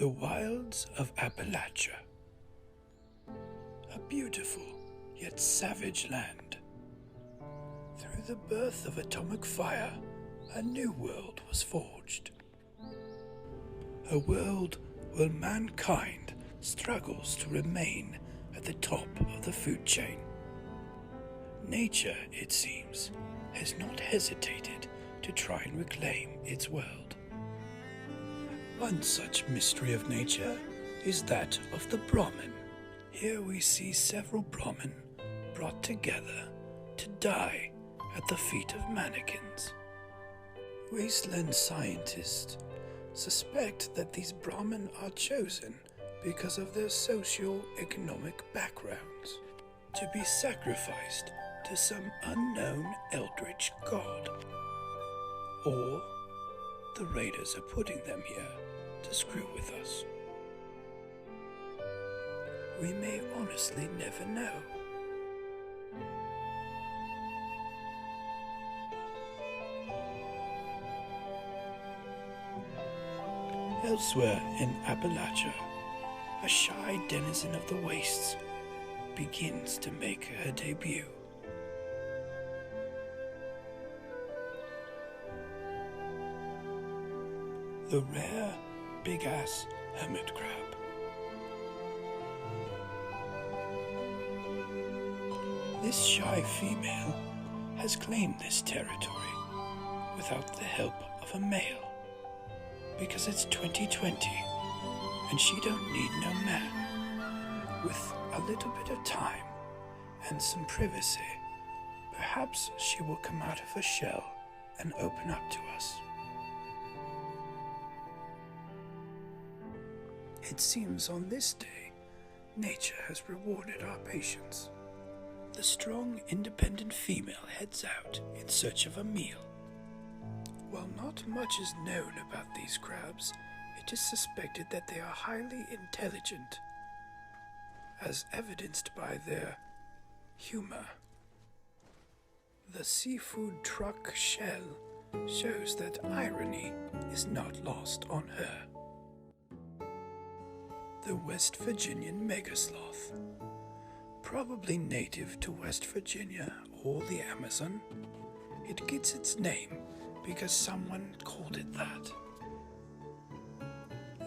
The wilds of Appalachia. A beautiful yet savage land. Through the birth of atomic fire, a new world was forged. A world where mankind struggles to remain at the top of the food chain. Nature, it seems, has not hesitated to try and reclaim its world. One such mystery of nature is that of the Brahmin. Here we see several Brahmin brought together to die at the feet of mannequins. Wasteland scientists suspect that these Brahmin are chosen because of their socio-economic backgrounds, to be sacrificed to some unknown eldritch god. Or the raiders are putting them here to screw with us. We may honestly never know. Elsewhere in Appalachia, a shy denizen of the wastes begins to make her debut. The rare big-ass hermit crab. This shy female has claimed this territory without the help of a male, because it's 2020 and she don't need no man. With a little bit of time and some privacy, perhaps she will come out of her shell and open up to us. It seems on this day, nature has rewarded our patience. The strong, independent female heads out in search of a meal. While not much is known about these crabs, it is suspected that they are highly intelligent, as evidenced by their humor. The seafood truck shell shows that irony is not lost on her. The West Virginian megasloth, probably native to West Virginia or the Amazon. It gets its name because someone called it that.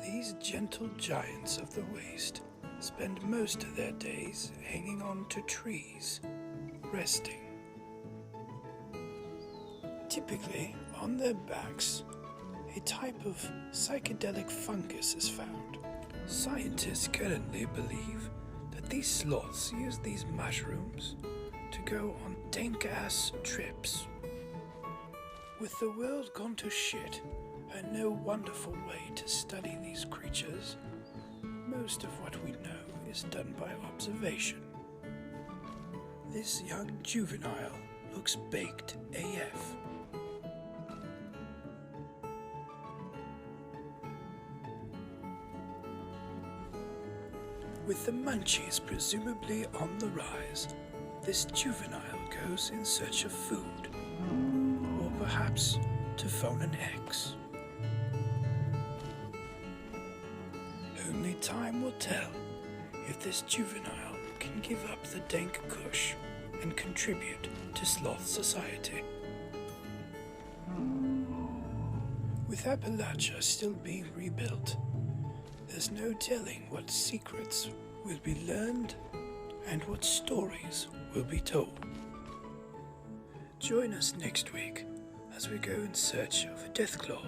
These gentle giants of the waste spend most of their days hanging on to trees, resting. Typically, on their backs, a type of psychedelic fungus is found. Scientists currently believe that these sloths use these mushrooms to go on dank-ass trips. With the world gone to shit and no wonderful way to study these creatures, most of what we know is done by observation. This young juvenile looks baked AF. With the munchies presumably on the rise, this juvenile goes in search of food, or perhaps to phone an ex. Only time will tell if this juvenile can give up the dank kush and contribute to sloth society. With Appalachia still being rebuilt, there's no telling what secrets will be learned and what stories will be told. Join us next week as we go in search of a deathclaw,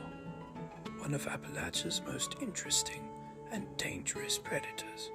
one of Appalachia's most interesting and dangerous predators.